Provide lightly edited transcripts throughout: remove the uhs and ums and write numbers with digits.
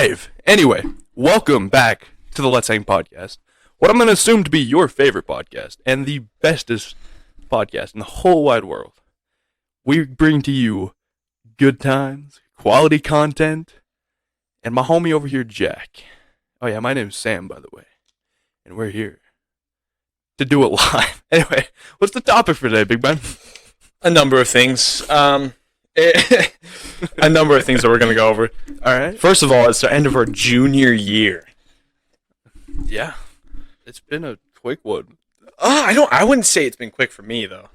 live! Anyway, welcome back to the Let's Hang podcast. What I'm going to assume to be your favorite podcast and the bestest podcast in the whole wide world. We bring to you good times, quality content, and my homie over here, Jack. Oh yeah, my name's Sam, by the way. And we're here to do it live. Anyway, what's the topic for today, Big Ben? A number of things. A number of things that we're going to go over. All right. First of all, it's the end of our junior year. Yeah. It's been a quick one. I wouldn't say it's been quick for me, though.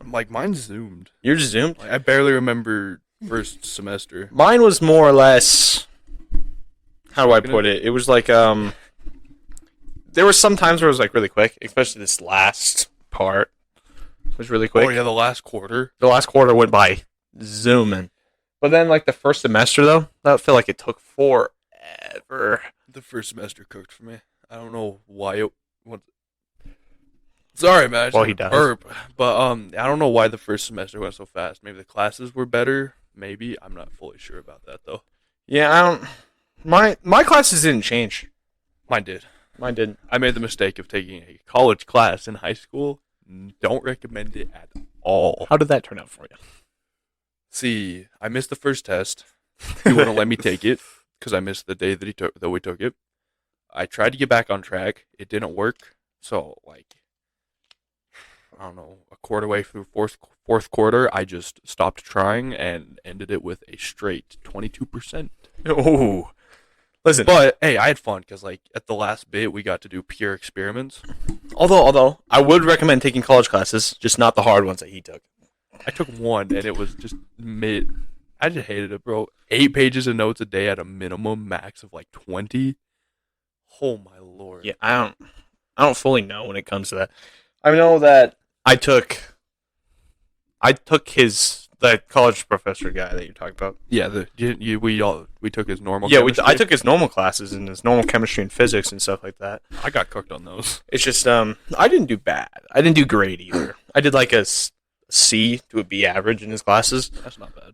Like, mine's zoomed. You're zoomed? I barely remember first semester. Mine was more or less... How do I put it? It was like, there were some times where it was like really quick, especially this last part. It was really quick. Oh, yeah, the last quarter. The last quarter went by zooming. But then, like, the first semester, though, that felt like it took forever. The first semester cooked for me. I don't know why it... Sorry, man. Well, he does. Burp. But, I don't know why the first semester went so fast. Maybe the classes were better. Maybe. I'm not fully sure about that, though. Yeah, I don't... My classes didn't change. Mine did. Mine didn't. I made the mistake of taking a college class in high school. Don't recommend it at all. How did that turn out for you? See, I missed the first test. He wouldn't let me take it because I missed the day that we took it. I tried to get back on track. It didn't work. So, like, I don't know, a quarter way through fourth quarter, I just stopped trying and ended it with a straight 22%. Oh, listen. But hey, I had fun because, like, at the last bit, we got to do pure experiments. Although I would recommend taking college classes, just not the hard ones that he took. I took one, and it was just mid. I just hated it, bro. 8 pages of notes a day at a minimum max of like 20. Oh my lord. Yeah, I don't fully know when it comes to that. I know that I took the college professor guy that you're talking about. Yeah, we took his normal. Yeah, chemistry. I took his normal classes and his normal chemistry and physics and stuff like that. I got cooked on those. It's just I didn't do bad. I didn't do great either. I did like a C to a B average in his classes. That's not bad.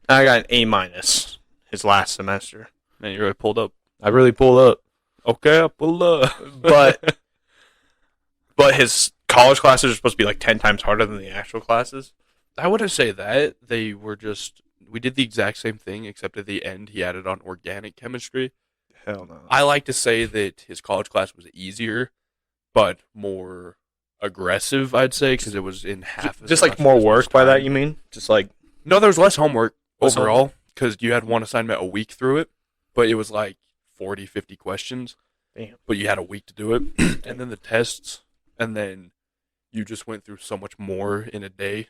I got an A minus his last semester. Man, you really pulled up. I really pulled up. Okay, I pulled up. But his college classes are supposed to be like 10 times harder than the actual classes. I wouldn't say that. They were just... We did the exact same thing, except at the end he added on organic chemistry. Hell no. I like to say that his college class was easier, but more aggressive, I'd say, because it was in half. Just like more work by that, you mean? Just like... No, there was less homework Less overall, because you had one assignment a week through it, but it was like 40, 50 questions. Damn. But you had a week to do it. And then the tests, and then you just went through so much more in a day,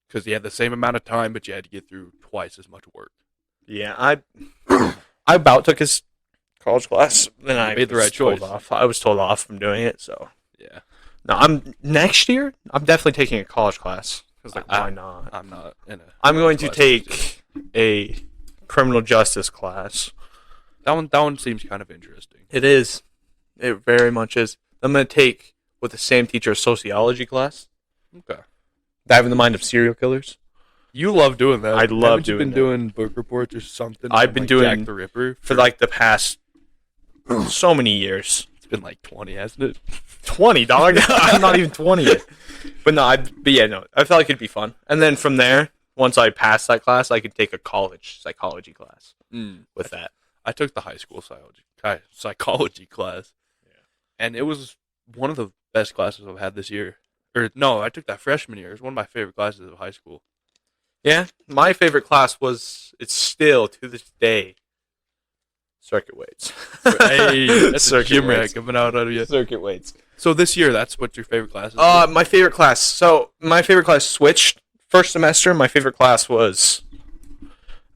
because you had the same amount of time, but you had to get through twice as much work. Yeah, I about took his college class, then I made the right choice. I was told off from doing it, so... Yeah. No, next year, I'm definitely taking a college class. Because, like, why not? I'm not in a... I'm going to take a criminal justice class. That one seems kind of interesting. It is. It very much is. I'm going to take, with the same teacher, a sociology class. Okay. Diving the mind of serial killers. You love doing that. I love doing that. You've been doing book reports or something? I've been doing Jack the Ripper for like the past so many years. It's been like 20, hasn't it? 20, dog. I'm not even 20 yet. But no, I felt like it'd be fun. And then from there, once I pass that class, I could take a college psychology class with that. I took the high school psychology class, and it was one of the best classes I've had this year. Or no, I took that freshman year. It was one of my favorite classes of high school. Yeah, my favorite class it's still, to this day, circuit weights. Hey, that's circuit a gym rat weights. coming out of you. Circuit weights. So this year, that's what your favorite class is? My favorite class. So my favorite class switched. First semester, my favorite class was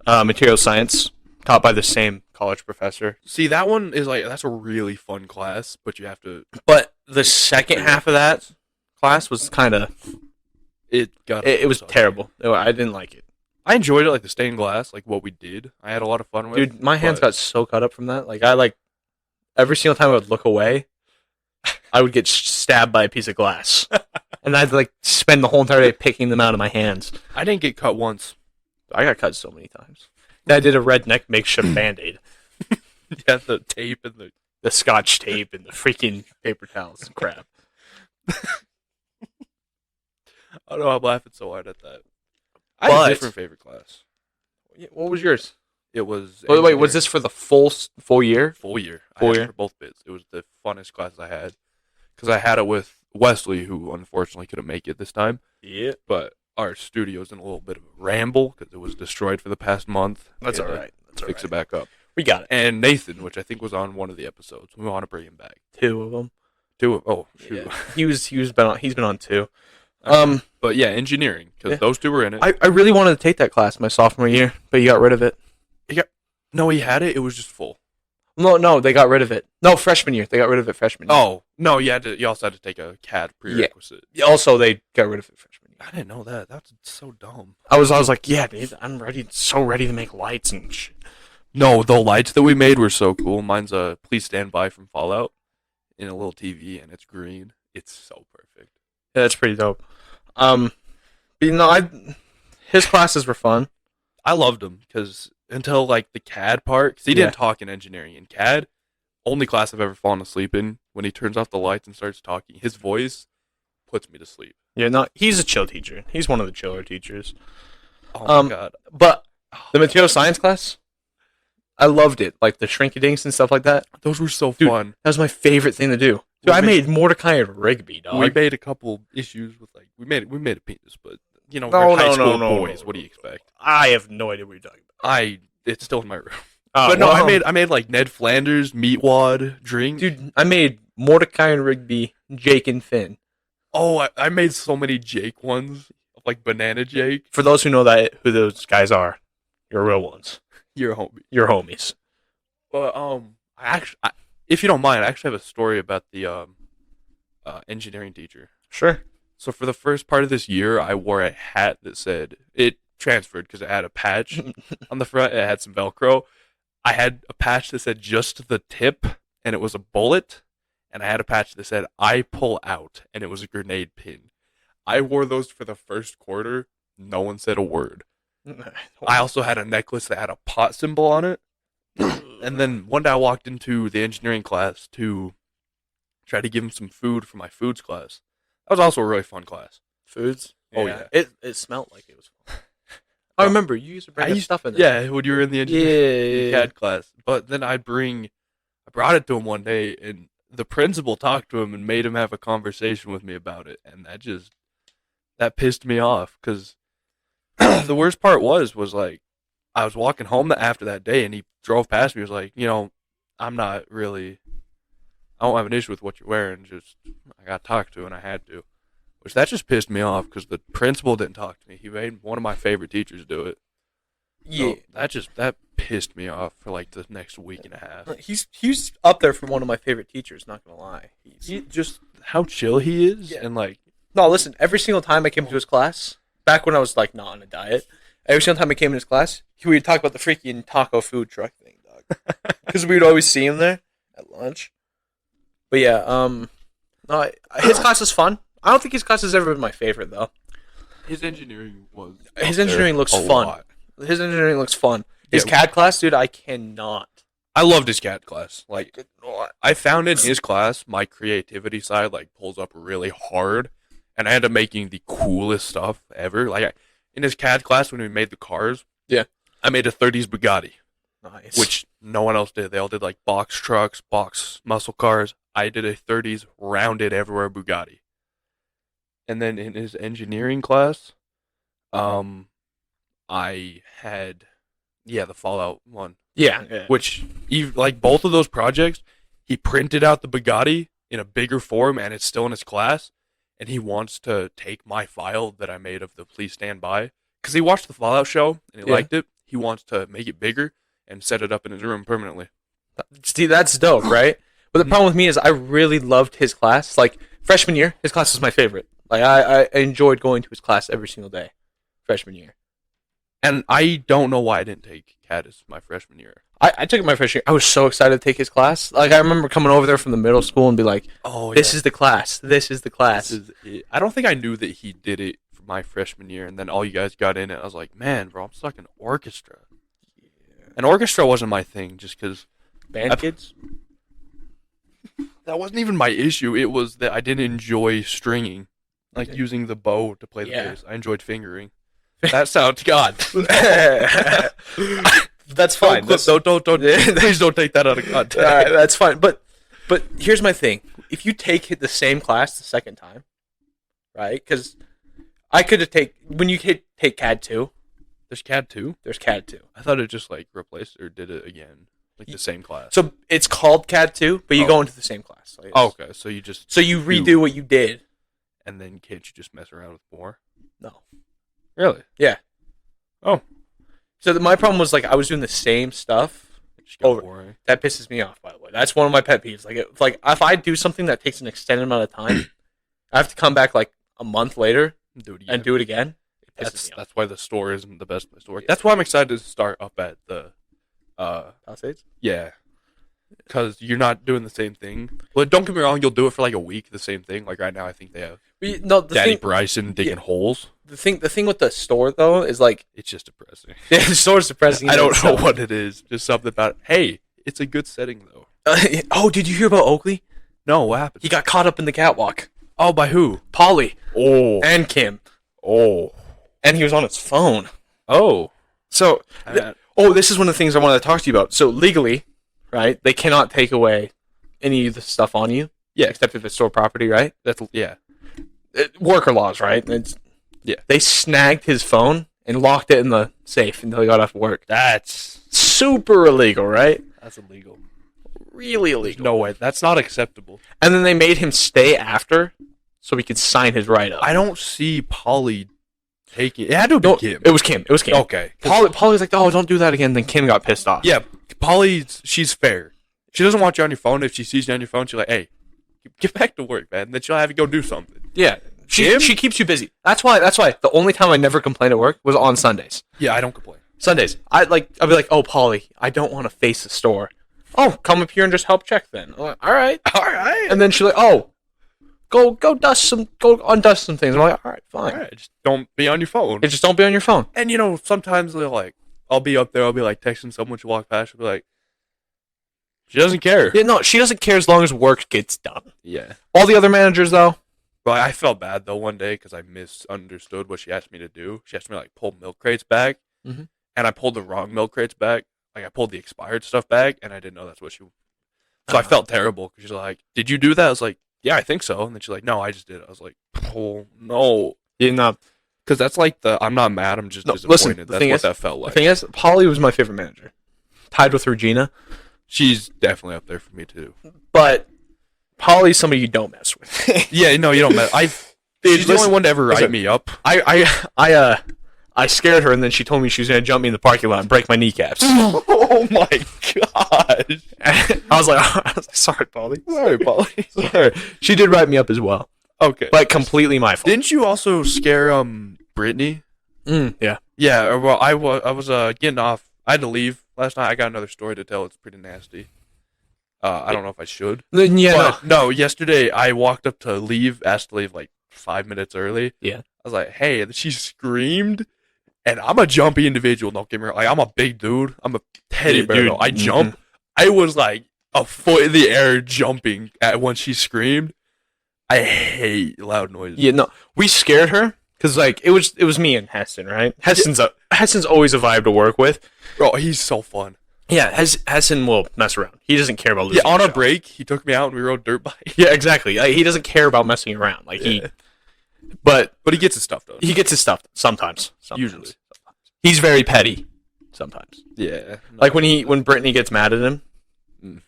material science, taught by the same college professor. See, that one is like, that's a really fun class, but you have to... But the second half of that class was kind of... It was terrible. I didn't like it. I enjoyed it, like the stained glass, like what we did. I had a lot of fun with it. Dude, my hands got so cut up from that. Every single time I would look away, I would get stabbed by a piece of glass. And I'd spend the whole entire day picking them out of my hands. I didn't get cut once. I got cut so many times. I did a redneck makeshift Band-Aid. Yeah, the tape and the Scotch tape and the freaking paper towels and crap. I don't know. I'm laughing so hard at that. I But- had a different favorite class. What was yours? It was. Wait, was engineering. this for the full year? Full year? I Full had it year? for both bits. It was the funnest class I had because I had it with Wesley, who unfortunately couldn't make it this time. Yeah. But our studio's in a little bit of a ramble because it was destroyed for the past month. That's We had all to right. That's all Fix right. it back up. We got it. And Nathan, which I think was on one of the episodes, we want to bring him back. 2 of them. Oh shoot. Yeah. He's been on 2. But yeah, engineering because Yeah. those two were in it. I really wanted to take that class my sophomore year, but you got rid of it. No, he had it. It was just full. No, they got rid of it. No, freshman year. They got rid of it freshman year. Oh no, you also had to take a CAD prerequisite. Also, they got rid of it freshman year. I didn't know that. That's so dumb. I was like, yeah, dude, I'm ready, so ready to make lights and shit. No, the lights that we made were so cool. Mine's a Please Stand By from Fallout in a little TV, and it's green. It's so perfect. Yeah, that's pretty dope. But, his classes were fun. I loved him because until like the CAD part, because he didn't talk in engineering. In CAD, only class I've ever fallen asleep in. When he turns off the lights and starts talking, his voice puts me to sleep. Yeah, no, he's a chill teacher. He's one of the chiller teachers. Oh my god! But the material science class, I loved it. Like the shrinky-dinks and stuff like that. Those were so Dude, fun. That was my favorite thing to do. Dude, I made Mordecai and Rigby, dog. We made a couple issues with like we made a penis, but you know, No, we're high no, school no, boys. no. What do you expect? I have no idea what you're talking about. It's still in my room. Oh, But no, well, I made like Ned Flanders meatwad drink. Dude, I made Mordecai and Rigby, Jake and Finn. Oh, I made so many Jake ones, like banana Jake. For those who know who those guys are, you're real ones. You're a homie. You're homies. But if you don't mind, I actually have a story about the engineering teacher. Sure. So for the first part of this year, I wore a hat that said it transferred because it had a patch on the front. It had some Velcro. I had a patch that said just the tip, and it was a bullet. And I had a patch that said I pull out, and it was a grenade pin. I wore those for the first quarter. No one said a word. I also had a necklace that had a pot symbol on it. And then one day I walked into the engineering class to try to give him some food for my foods class. That was also a really fun class. Foods? Oh, yeah. It smelled like it was fun. I remember you used to bring stuff in there. Yeah, when you were in the engineering CAD class. But then I brought it to him one day, and the principal talked to him and made him have a conversation with me about it. And that pissed me off because the worst part was like, I was walking home after that day, and he drove past me. He was like, I don't have an issue with what you're wearing. Just, I got talked to, and I had to. Which that just pissed me off because the principal didn't talk to me. He made one of my favorite teachers do it. Yeah. So that pissed me off for like the next week and a half. He's up there for one of my favorite teachers, not going to lie. He just how chill he is, Yeah. and like No, listen, every single time I came to his class, back when I was like not on a diet, every single time I came in his class, we would talk about the freaking taco food truck thing, dog. Because we would always see him there at lunch. But yeah, no, his class is fun. I don't think his class has ever been my favorite though. his engineering was. His engineering looks a fun. lot. His engineering looks fun. His Yeah. CAD class, dude, I cannot. I loved his CAD class. Like I found in his class, my creativity side like pulls up really hard, and I ended up making the coolest stuff ever. Like in his CAD class when we made the cars, Yeah. I made a 30s Bugatti, Nice. which no one else did. They all did like box trucks, box muscle cars. I did a 30s rounded everywhere Bugatti. And then in his engineering class, I had the Fallout one. yeah. Which, like both of those projects, he printed out the Bugatti in a bigger form, and it's still in his class. And he wants to take my file that I made of the Please Stand By, because he watched the Fallout show and he Yeah. liked it. He wants to make it bigger and set it up in his room permanently. See, that's dope, right? But the problem with me is I really loved his class. Like freshman year, his class was my favorite. Like I enjoyed going to his class every single day, freshman year. And I don't know why I didn't take CAD as my freshman year. I took it my freshman year. I was so excited to take his class. Like I remember coming over there from the middle school and be like, Oh, "This is the class. This is the class." This is it. I don't think I knew that he did it for my freshman year, and then all you guys got in it. I was like, man, bro, I'm stuck in orchestra. And orchestra wasn't my thing, just because Band kids? That wasn't even my issue. It was that I didn't enjoy stringing, like using the bow to play the bass. I enjoyed fingering. That sounds God. That's fine. Don't. Please don't take that out of context. That's fine. But here's my thing: if you take the same class the second time, right? Because I could have when you take CAD 2. There's CAD 2. There's CAD 2. I thought it just like replaced or did it again, like the same class. So it's called CAD 2, but you go into the same class. So okay, so you redo what you did, and then can't you just mess around with more? No. Really? Yeah. Oh. So my problem was like I was doing the same stuff over. Boring. That pisses me off, by the way. That's one of my pet peeves. Like if I do something that takes an extended amount of time, I have to come back like a month later and do it again. It pisses me off. That's why the store isn't the best place to work. That's why I'm excited to start up at the Palisades? Yeah. Because you're not doing the same thing. Well, don't get me wrong, you'll do it for like a week, the same thing. Like right now, I think they have Daddy Bryson digging holes. The thing with the store, though, is like... It's just depressing. Yeah, the store's depressing. I don't know what it is. Just something about it. Hey, it's a good setting, though. Oh, did you hear about Oakley? No, what happened? He got caught up in the catwalk. Oh, by who? Polly. Oh. And Kim. Oh. And he was on his phone. Oh. So... this is one of the things I wanted to talk to you about. So, legally... Right, they cannot take away any of the stuff on you. Yeah, except if it's store property, right? Yeah. Worker laws, right? They snagged his phone and locked it in the safe until he got off work. That's super illegal, right? That's illegal. Really illegal. No way. That's not acceptable. And then they made him stay after so he could sign his write-up. I don't see Polly taking it. Had to be Kim. It was Kim. Okay. Polly's like, oh, don't do that again. Then Kim got pissed off. Yeah. She's fair. She doesn't want you on your phone. If she sees you on your phone, she's like, hey, get back to work, man. And then she'll have you go do something. Yeah. She keeps you busy. That's why the only time I never complained at work was on Sundays. Yeah, I don't complain. Sundays. I'd be like, oh, Polly, I don't want to face the store. Oh, come up here and just help check then. I'm like, all right. And then she's like, oh, go undust some things. I'm like, all right, fine. All right, just don't be on your phone. Just don't be on your phone. And sometimes they're like, I'll be up there. I'll be like texting someone. She'll walk past. She'll be like, she doesn't care. Yeah, no, she doesn't care as long as work gets done. Yeah. All the other managers, though. But I felt bad though one day because I misunderstood what she asked me to do. She asked me to like pull milk crates back, and I pulled the wrong milk crates back. Like I pulled the expired stuff back, and I didn't know that's what she. So I felt terrible because she's like, "Did you do that?" I was like, "Yeah, I think so." And then she's like, "No, I just did it." I was like, "Oh no." Yeah, no. Because that's like I'm not mad. I'm just disappointed. Listen, that's what that felt like. The thing is, Polly was my favorite manager, tied with Regina. She's definitely up there for me too. But Polly's somebody you don't mess with. Yeah, no, you don't mess. She's the only one to ever write me up. I scared her, and then she told me she was gonna jump me in the parking lot and break my kneecaps. Oh my gosh! I was like, sorry, Polly. Sorry. She did write me up as well. Okay, but completely my fault. Didn't you also scare Brittany? Yeah. Yeah. Well, I was getting off. I had to leave last night. I got another story to tell. It's pretty nasty. I don't know if I should. Yeah. No. Yesterday I walked up to leave, asked to leave like 5 minutes early. Yeah. I was like, hey, and she screamed. And I'm a jumpy individual. Don't get me wrong. Like I'm a big dude. I'm a teddy bear. Dude. I jump. I was like a foot in the air jumping when she screamed. I hate loud noises. Yeah, no, we scared her because like it was me and Heston, right? Heston's always a vibe to work with. Bro, he's so fun. Yeah, Heston will mess around. He doesn't care about losing. Yeah, on a break, he took me out and we rode dirt bikes. Yeah, exactly. Like, he doesn't care about messing around. Like but he gets his stuff though. He gets his stuff sometimes. Usually, he's very petty. Sometimes. Yeah. Like when Brittany gets mad at him,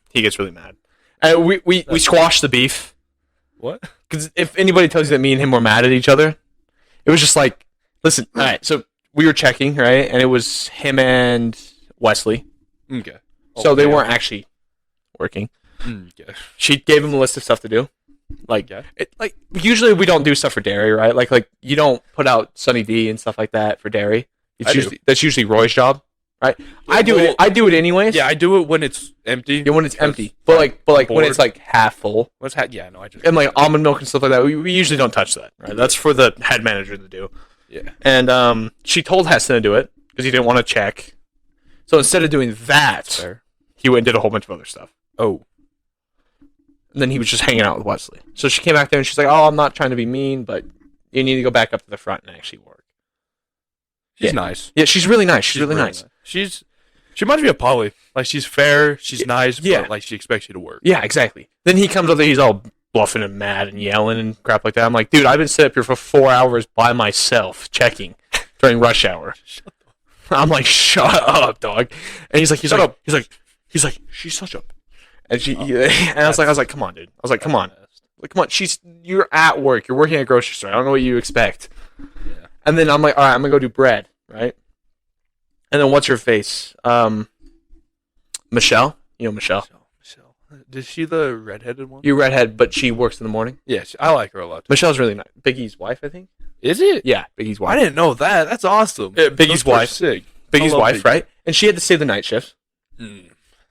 he gets really mad. We squashed the beef. What? Because if anybody tells you that me and him were mad at each other, it was just like, listen, all right, so we were checking, right? And it was him and Wesley. Okay. So they weren't actually working. Okay. She gave him a list of stuff to do. Like, usually we don't do stuff for dairy, right? Like you don't put out Sunny D and stuff like that for dairy. That's usually Roy's job. Right, yeah, I do it anyways. Yeah, I do it when it's empty. Yeah, when it's empty. But when it's like half full. Yeah, no, I just and like almond milk and stuff like that. We usually don't touch that. Right, that's for the head manager to do. Yeah. And she told Heston to do it because he didn't want to check. So instead of doing that, He went and did a whole bunch of other stuff. Oh. And then he was just hanging out with Wesley. So she came back there and she's like, "Oh, I'm not trying to be mean, but you need to go back up to the front and actually work." She's nice. Yeah, she's really nice. She's really nice. She reminds me of Polly. Like, she's fair, she's nice, but like she expects you to work. Yeah, exactly. Then he comes up there, he's all bluffing and mad and yelling and crap like that. I'm like, dude, I've been sitting up here for 4 hours by myself checking during rush hour. I'm like, shut up, dog. And he's like, He's like, she's such a. And and I was like, come on, dude. I was like, come on. Like, come on. You're at work. You're working at a grocery store. I don't know what you expect. Yeah. And then I'm like, all right, I'm gonna go do bread, right? And then what's her face? Michelle. You know Michelle. Michelle. Is she the redheaded one? You redhead, but she works in the morning. Yes, I like her a lot. Michelle's really nice. Biggie's wife, I think. Is it? Yeah, Biggie's wife. I didn't know that. That's awesome. Biggie's wife. Sick. Biggie's wife, Biggie. Right? And she had to stay the night shift.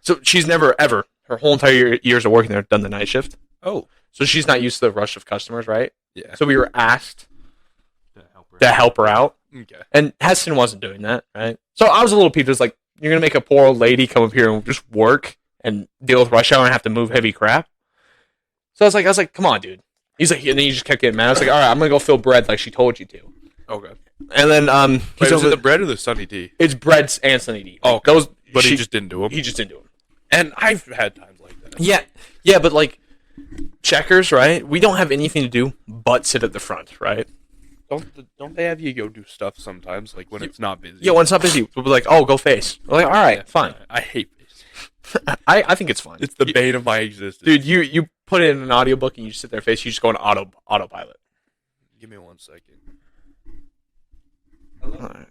So she's never, ever, her whole entire years of working there, done the night shift. Oh. So she's not used to the rush of customers, right? Yeah. So we were asked to help her out. Okay. And Heston wasn't doing that, right? So I was a little peeved. It was like, you're going to make a poor old lady come up here and just work and deal with rush hour and have to move heavy crap? So I was like, come on, dude. He's like, and then he just kept getting mad. I was like, all right, I'm going to go fill bread like she told you to. Okay. And then, wait, was it the bread or the Sunny D? It's breads and Sunny D. Oh, okay. But he just didn't do them? He just didn't do them. And I've had times like that. Yeah, but like, checkers, right? We don't have anything to do but sit at the front, right? Don't they have you go do stuff sometimes, like when it's not busy? Yeah, when it's not busy, we'll be like, oh, go face. We're like, all right, fine. I hate face. I think it's fun. It's the bane of my existence. Dude, you put it in an audiobook and you sit there face, you just go on autopilot. Give me 1 second. All right.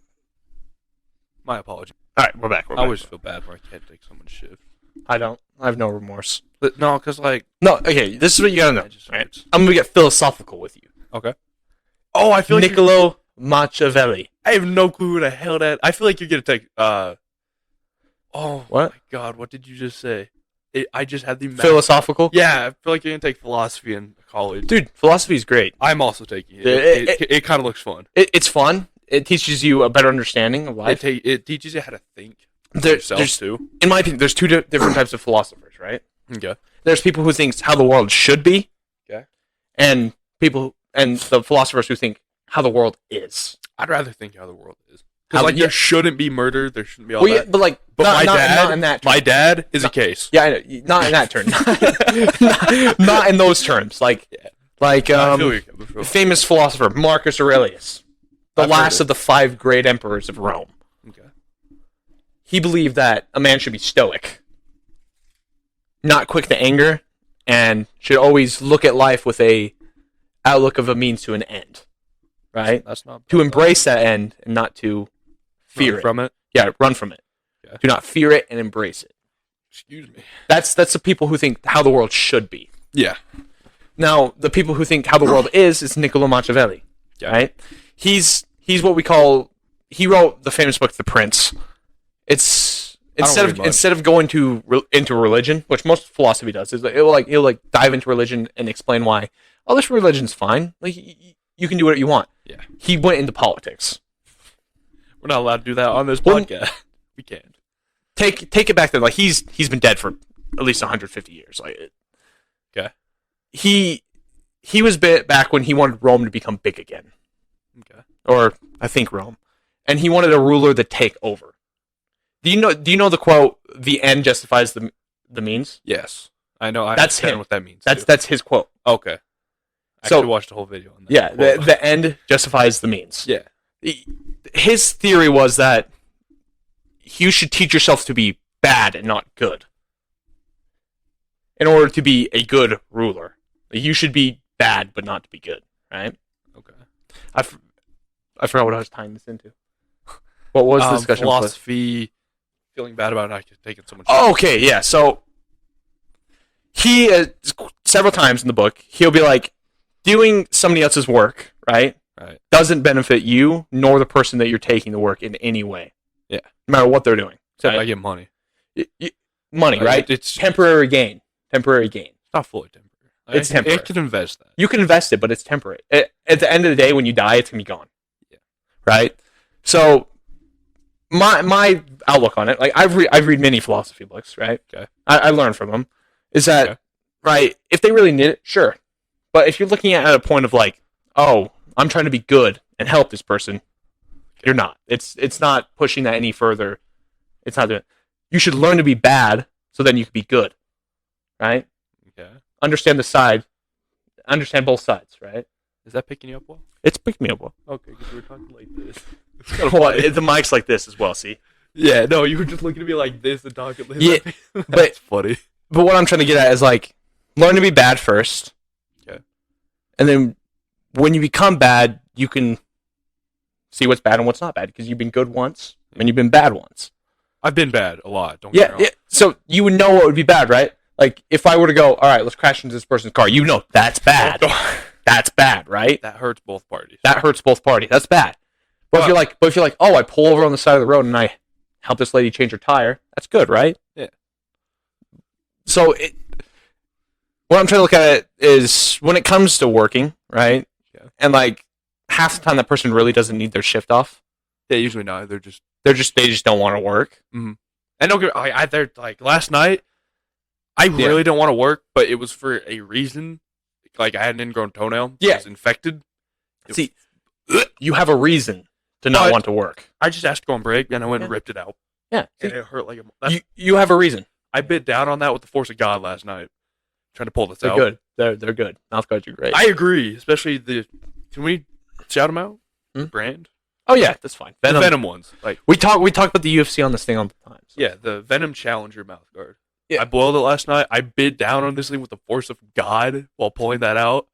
My apologies. All right, we're back. I always feel bad when I can't take someone's shift. I don't. I have no remorse. But no, because like... No, okay, this is what you gotta know. Right? I'm gonna get philosophical with you. Okay. Oh, I feel like Niccolo Machiavelli. I have no clue who the hell that... I feel like you're gonna take... Oh, what? My God, what did you just say? I just had the... Philosophical? Yeah, I feel like you're gonna take philosophy in college. Dude, philosophy is great. I'm also taking it. It kind of looks fun. It's fun. It teaches you a better understanding of life. It teaches you how to think. There's too. In my opinion, there's two different types of philosophers, right? Okay. There's people who think how the world should be. Okay. And the philosophers who think how the world is. I'd rather think how the world is. Because there shouldn't be murder. There shouldn't be all that. Yeah, but like, not in that term. My dad is a case. Yeah, I know. Not in that term. not in those terms. Like, famous philosopher Marcus Aurelius, the last of the 5 great emperors of Rome. Okay. He believed that a man should be stoic, not quick to anger, and should always look at life with a outlook of a means to an end. Right? That's not to embrace that end and not to fear it. From it? Yeah, run from it. Okay. Do not fear it and embrace it. Excuse me. That's the people who think how the world should be. Yeah. Now, the people who think how the world is Niccolo Machiavelli. Yeah. Right? He's what we call... He wrote the famous book, The Prince. It's... Instead of going into religion, which most philosophy does, is he'll dive into religion and explain why, oh, this religion's fine. Like, you can do what you want. Yeah. He went into politics. We're not allowed to do that on this podcast. We can't. Take it back there. Like, he's been dead for at least 150 years. Like, okay. He was back when he wanted Rome to become big again. Okay. Or I think Rome, and he wanted a ruler to take over. Do you know the quote? The end justifies the means. Yes, I know. That's him. What that means. That's his quote. Okay. I actually watched the whole video on that. Yeah, the end justifies the means. Yeah. His theory was that you should teach yourself to be bad and not good in order to be a good ruler. You should be bad but not to be good, right? Okay. I forgot what I was tying this into. What was the discussion? Philosophy, feeling bad about not taking so much. Oh, okay, yeah. So he several times in the book he'll be like, doing somebody else's work, right? Right. Doesn't benefit you nor the person that you're taking the work in any way. Yeah. No matter what they're doing. Except I get money. Money, right? It's temporary gain. Temporary gain. It's not fully temporary. It's temporary. I can invest that. You can invest it, but it's temporary. At the end of the day, when you die, it's going to be gone. Yeah. Right? So, my outlook on it, like I've read many philosophy books, right? Okay. I learned from them. Is that Okay. right? If they really need it, sure. But if you're looking at it at a point of like, oh, I'm trying to be good and help this person, you're not. It's not pushing that any further. It's not doing it. You should learn to be bad so then you can be good, right? Okay. Understand both sides, right? Is that picking you up well? It's picking me up well. Okay, because we were talking like this. Well, the mic's like this as well, see? Yeah, no, you were just looking at me like this and talking like Yeah, That's but- funny. But what I'm trying to get at is like, learn to be bad first. Okay. And then when you become bad, you can see what's bad and what's not bad because you've been good once and you've been bad once. I've been bad a lot. Don't get me wrong. Yeah. So you would know what would be bad, right? Like if I were to go, all right, let's crash into this person's car. You know that's bad. That's bad, right? That hurts both parties. That hurts both parties. That's bad. But if you're like, oh, I pull over on the side of the road and I help this lady change her tire. That's good, right? Yeah. So what I'm trying to look at it is when it comes to working, right? Yeah. And like half the time that person really doesn't need their shift off. Yeah, usually not. They just don't want to work. and don't get they're like last night. I really don't want to work, but it was for a reason. Like I had an ingrown toenail. Yeah. It was infected. See, you have a reason to not want to work. I just asked to go on break, and I went and ripped it out. Yeah. And it hurt like a... You have a reason. I bit down on that with the force of God last night, trying to pull this They're out. good. They're good. Mouth guards are great. I agree, especially the... Can we shout them out? Hmm? Brand? Oh yeah, that's fine. The Venom ones. Like we talked about the UFC on this thing all the time. So. Yeah, the Venom Challenger mouth guard. Yeah. I boiled it last night. I bit down on this thing with the force of God while pulling that out.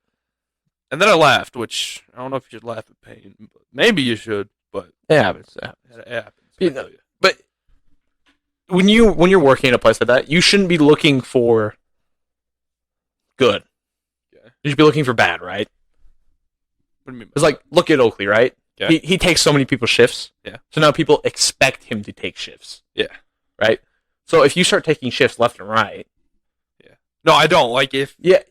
And then I laughed, which I don't know if you should laugh at pain. But maybe you should, but It happens. it happens. You know, but when you're working at a place like that, you shouldn't be looking for good. Okay. You should be looking for bad, right? What do you mean? It's like, look at Oakley, right? Yeah. He takes so many people's shifts. Yeah. So now people expect him to take shifts. Yeah. Right? So if you start taking shifts left and right. Yeah. No, I don't. Like if... Yeah.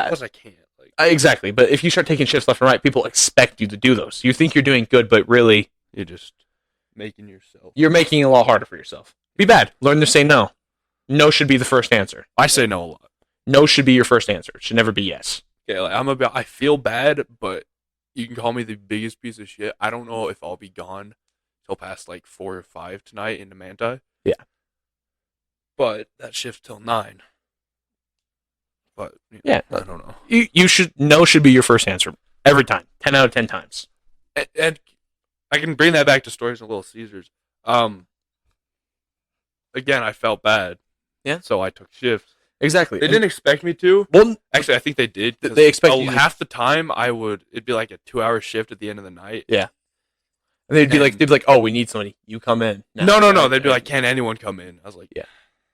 Plus I can't. Like Exactly. But if you start taking shifts left and right, people expect you to do those. You think you're doing good, but really... You're just making yourself... You're making it a lot harder for yourself. Be bad. Learn to say no. No should be the first answer. I say no a lot. No should be your first answer. It should never be yes. Okay, like I feel bad, but you can call me the biggest piece of shit. I don't know if I'll be gone till past like 4 or 5 tonight into Manti. Yeah. But that shift's till 9. But Yeah. I don't know. You should no should be your first answer every time. 10 out of 10 times. And I can bring that back to stories of Little Caesars. Again, I felt bad. Yeah. So I took shifts. Exactly. They didn't expect me to. Well, Actually, I think they did. 'Cause they expect you to- half the time it'd be like a 2-hour shift at the end of the night. yeah. And they'd be like, "Oh, we need somebody. You come in." No. They'd be like, "Can anyone come in?" I was like, Yeah.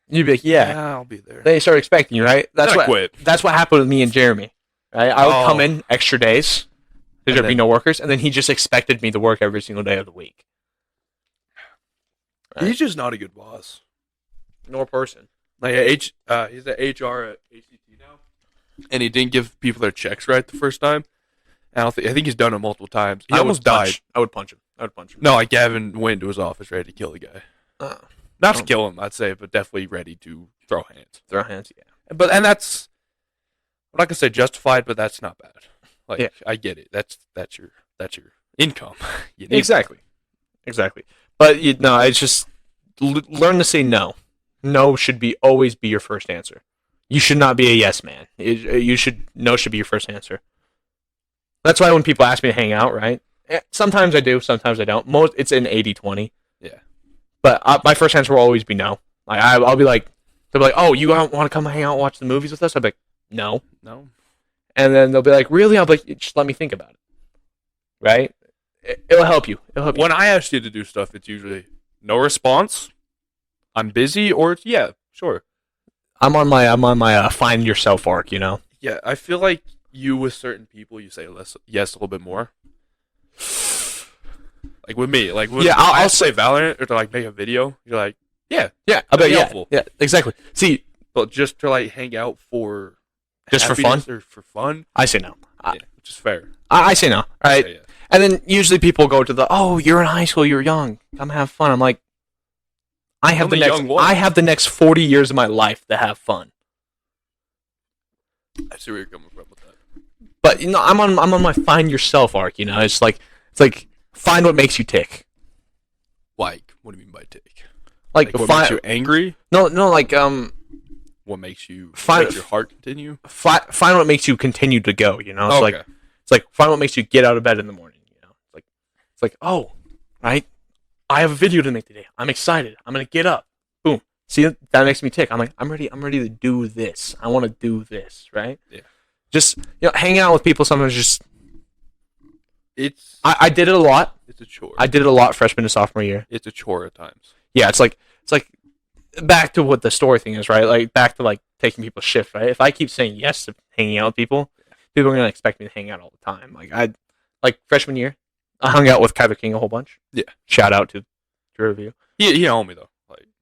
You'd be like, "Yeah." I'll be there. They start expecting you, right? Then I quit. That's what happened with me and Jeremy. Right? I would Oh. come in extra days because there'd be then- no workers, and then he just expected me to work every single day of the week. Right. He's just not a good boss. Nor person. Like he's at HR at ACT now, and he didn't give people their checks right the first time. I think he's done it multiple times. He almost died. I would punch him. No, like Gavin went to his office ready to kill the guy. Not to kill him, I'd say, but definitely ready to throw hands. Throw hands, yeah. And that's I'm not gonna say justified, but that's not bad. Like Yeah. I get it. That's your income. You need Exactly. But it's just learn to say no. No should always be your first answer. You should not be a yes man. No should be your first answer. That's why when people ask me to hang out, right? Sometimes I do, sometimes I don't. It's an 80-20. Yeah. But my first answer will always be no. Like I'll be like, they'll be like, "Oh, you don't want to come hang out and watch the movies with us?" I'll be like, "No." And then they'll be like, "Really?" I'll be like, "Just let me think about it." Right? It'll help you. When I ask you to do stuff, it's usually no response. I'm busy, or it's yeah, sure. I'm on my find yourself arc, you know. Yeah, I feel like you with certain people, you say yes a little bit more. Like with me, like when I'll say Valorant or to like make a video, you're like, yeah, I'll be helpful. yeah, exactly. See, but just to like hang out for just for fun or for fun, I say no. which is fair. I say no. Right? Yeah. And then usually people go to oh, you're in high school, you're young, come have fun. I'm like, I have the next 40 years of my life to have fun. I see where you're coming from with that. But I'm on my find yourself arc. It's like find what makes you tick. Like, what do you mean by tick? Like what makes you angry? No, like what makes you find your heart continue? Find what makes you continue to go. It's like find what makes you get out of bed in the morning. It's like oh, right. I have a video to make today. I'm excited. I'm gonna get up. Boom. See, that makes me tick. I'm like, I'm ready to do this. I want to do this, right? Yeah. Just hanging out with people sometimes just. It's. I did it a lot. It's a chore. I did it a lot freshman to sophomore year. It's a chore at times. Yeah, it's like back to what the story thing is, right? Like back to like taking people's shift, right? If I keep saying yes to hanging out with people are gonna expect me to hang out all the time. Like freshman year, I hung out with Kyler King a whole bunch. Yeah. Shout out to review. He a homie though.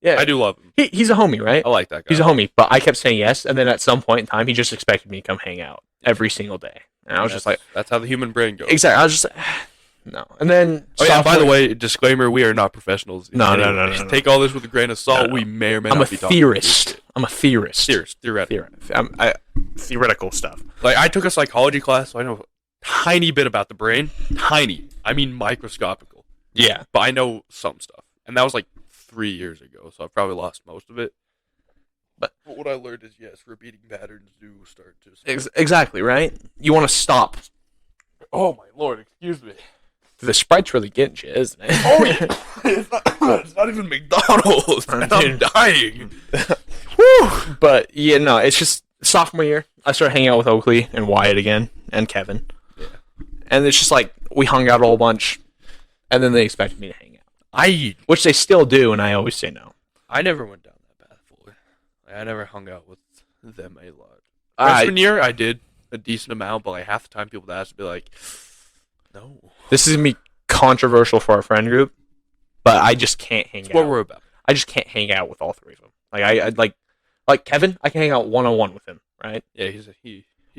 Yeah, I do love him. He's a homie, right? I like that guy. He's a homie, but I kept saying yes, and then at some point in time, he just expected me to come hang out every single day, and I was just like, "That's how the human brain goes." Exactly. I was just like, no. And then, by the way, disclaimer: we are not professionals. No. Take all this with a grain of salt. No. We may or may not be talking. I'm a theorist. Theoretical. Theoretical stuff. Like I took a psychology class, so I know a tiny bit about the brain. Tiny. I mean microscopical. Yeah. But I know some stuff, and that was like 3 years ago, so I've probably lost most of it. But what I learned is, yes, repeating patterns do start to... Exactly, right? You want to stop. Oh, my Lord, excuse me. The Sprite's really getting you, isn't it? Oh, yeah. It's not even McDonald's. I'm dying. Whew. But, yeah, no, it's just sophomore year. I started hanging out with Oakley and Wyatt again, and Kevin. Yeah. And it's just like, we hung out a whole bunch, and then they expected me to hang out. Which they still do, and I always say no. I never went down that path fully. I never hung out with them a lot. Freshman year, I did a decent amount, but like half the time people would ask to be like, no. This is going to be controversial for our friend group, but I just can't hang out. What we're about. I just can't hang out with all three of them. Like, like Kevin, I can hang out one-on-one with him, right? Yeah, he's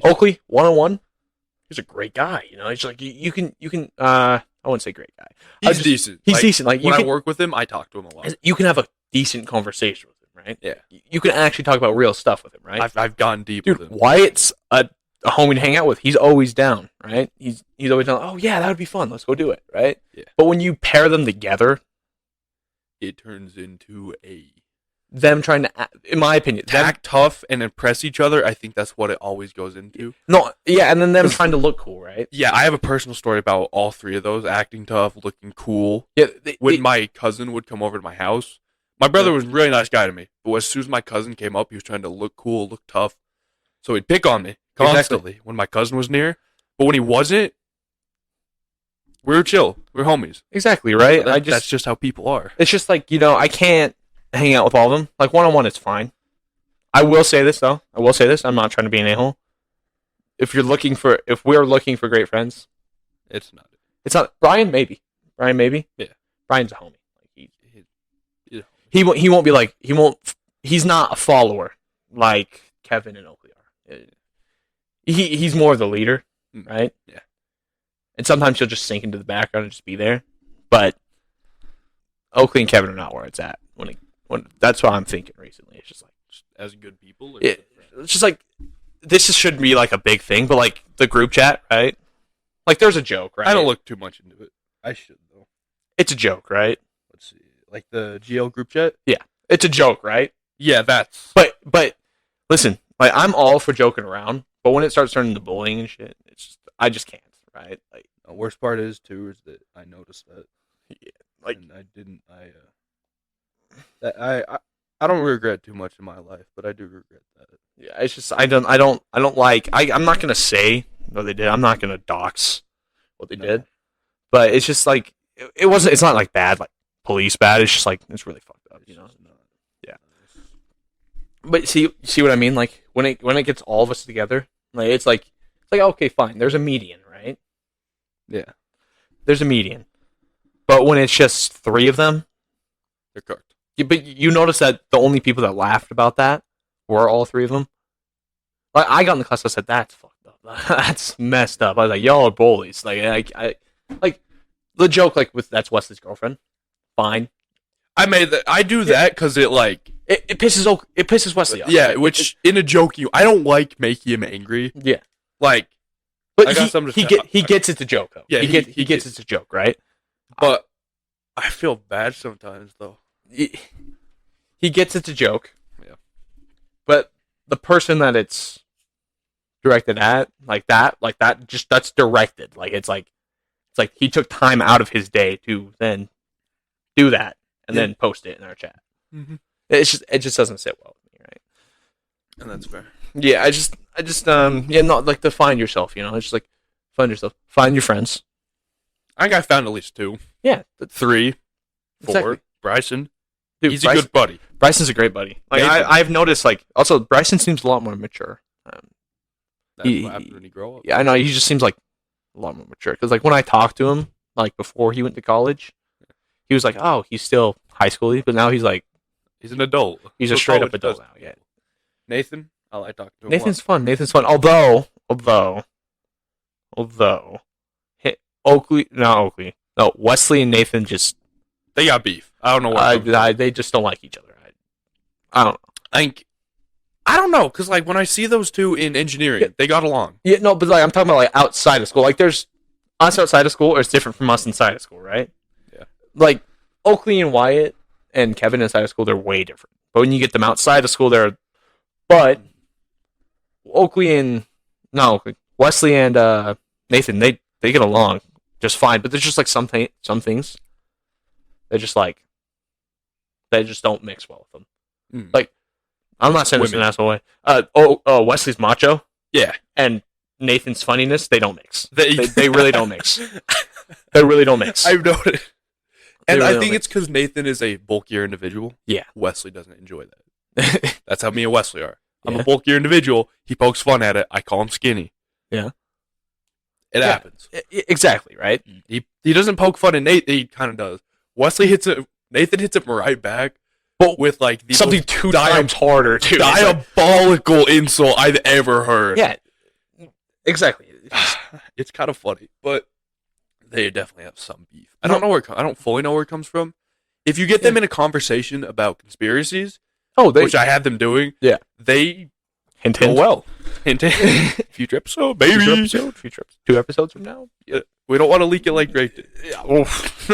Oakley, one-on-one. He's a great guy, He's like, you can, I wouldn't say great guy. He's decent. He's decent. Like when I work with him, I talk to him a lot. You can have a decent conversation with him, right? Yeah. You can actually talk about real stuff with him, right? I've gone deep Dude, with him. Wyatt's a homie to hang out with. He's always down, right? He's always down. Oh yeah, that would be fun. Let's go do it, right? Yeah. But when you pair them together, it turns into them trying to, in my opinion, act tough and impress each other. I think that's what it always goes into. No, yeah, and then them trying to look cool, right? Yeah, I have a personal story about all three of those: acting tough, looking cool. Yeah, when my cousin would come over to my house, my brother was a really nice guy to me, but as soon as my cousin came up, he was trying to look cool, look tough, so he'd pick on me constantly when my cousin was near. But when he wasn't, we were chill. We were homies. Exactly, right? That's just how people are. It's just like, I can't hang out with all of them. Like, one-on-one, it's fine. I will say this, though. I'm not trying to be an a-hole. If we're looking for great friends, it's not. Brian, maybe. Yeah. Brian's a homie. Like, he won't be like, he's not a follower like Kevin and Oakley are. He's more of the leader, right? Yeah. And sometimes he'll just sink into the background and just be there. But Oakley and Kevin are not where it's at when that's what I'm thinking recently. It's just like, as good people. It's just like, this shouldn't be like a big thing, but like the group chat, right? Like there's a joke, right? I don't look too much into it. I should though. It's a joke, right? Let's see, like the GL group chat. Yeah, it's a joke, right? Yeah, that's. But listen, like I'm all for joking around, but when it starts turning to bullying and shit, I just can't, right? Like the worst part is that I noticed that. Yeah, like and I don't regret too much in my life, but I do regret that. Yeah, it's just I don't like. I'm not gonna say what they did. I'm not gonna dox what they did, but it's just like it wasn't. It's not like bad, like police bad. It's just like it's really fucked up, Yeah. But see what I mean? Like when it gets all of us together, like it's like okay, fine. There's a median, right? Yeah. There's a median, but when it's just three of them, they're cooked. But you notice that the only people that laughed about that were all three of them. Like I got in the class, I said, "That's fucked up. That's messed up." I was like, "Y'all are bullies." Like like the joke, like with that's Wesley's girlfriend. Fine. I do that because it like it pisses Wesley off. yeah, which in a joke I don't like making him angry. Yeah, like, but I got something to say. he gets it's a joke though. Yeah, he gets it's a joke, right? But I feel bad sometimes though. He gets it's a joke. Yeah, but the person that it's directed at, like that, just that's directed. Like it's like he took time out of his day to then do that and then post it in our chat. Mm-hmm. It just doesn't sit well with me, right? And that's fair. Yeah, I just not like to find yourself, you know. It's just like find yourself, find your friends. I think I found at least 2. Yeah, 3, 4. Exactly. Bryson, dude, he's a good buddy. Bryson's a great buddy. Like I've noticed, like also Bryson seems a lot more mature. That's what happened when he grew up. Yeah, I know. He just seems like a lot more mature. Because like when I talked to him, like before he went to college, he was like, "Oh, he's still high schooly," but now he's like, he's an adult. He's a straight up adult now. Yeah. Nathan, I like talking to him. Nathan's fun. Nathan's fun. Although, Wesley and Nathan just they got beef. I don't know why. They just don't like each other. I don't know. I don't know, because like when I see those two in engineering, they got along. Yeah, no, but like I'm talking about like outside of school. Like there's us outside of school, or it's different from us inside of school, right? Yeah. Like Oakley and Wyatt and Kevin inside of school, they're way different. But when you get them outside of school, but Wesley and Nathan, they get along just fine. But there's just like some things they just don't mix well with them. Like I'm not saying this in an asshole way. Wesley's macho, yeah, and Nathan's funniness, they don't mix. They really don't mix. They really don't mix. I've noticed. And I think it's because Nathan is a bulkier individual. Yeah. Wesley doesn't enjoy that. That's how me and Wesley are. I'm a bulkier individual. He pokes fun at it. I call him skinny. Yeah. It happens. Exactly, right? He doesn't poke fun at Nathan. He kind of does. Wesley hits it. Nathan hits him right back. But with like something 2 times harder, too. Diabolical insult I've ever heard. Yeah. Exactly. It's kind of funny, but they definitely have some beef. I don't fully know where it comes from. If you get them in a conversation about conspiracies, which I had them doing, they hint well. Hint. Future episode, baby. Future episode. 2 episodes from now. Yeah. We don't want to leak it like Drake did. Yeah. Oof.